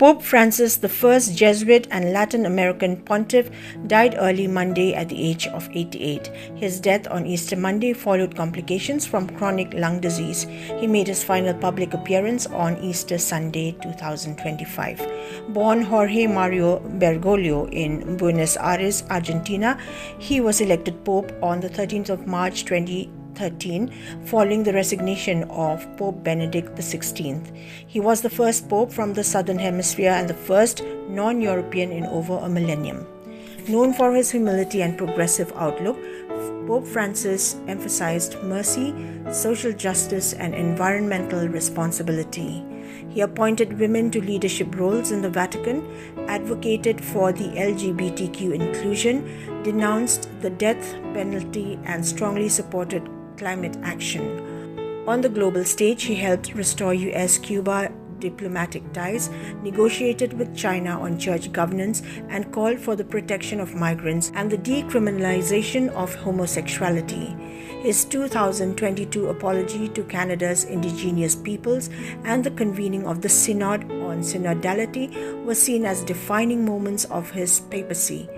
Pope Francis, the first Jesuit and Latin American pontiff, died early Monday at the age of 88. His death on Easter Monday followed complications from chronic lung disease. He made his final public appearance on Easter Sunday 2025. Born Jorge Mario Bergoglio in Buenos Aires, Argentina, he was elected Pope on the 13th of March 2013, following the resignation of Pope Benedict XVI. He was the first Pope from the Southern Hemisphere and the first non-European in over a millennium. Known for his humility and progressive outlook, Pope Francis emphasized mercy, social justice, and environmental responsibility. He appointed women to leadership roles in the Vatican, advocated for the LGBTQ inclusion, denounced the death penalty, and strongly supported climate action. On the global stage, he helped restore US-Cuba diplomatic ties, negotiated with China on church governance, and called for the protection of migrants and the decriminalization of homosexuality. His 2022 apology to Canada's Indigenous peoples and the convening of the Synod on Synodality were seen as defining moments of his papacy.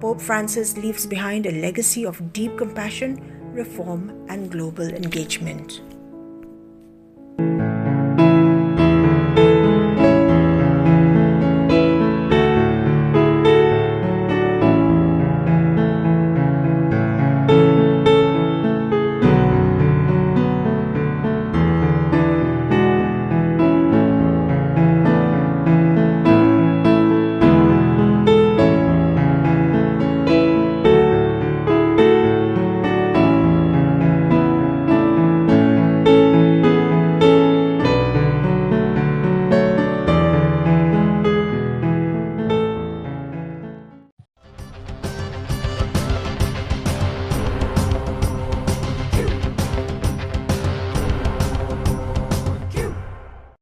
Pope Francis leaves behind a legacy of deep compassion, reform, and global engagement.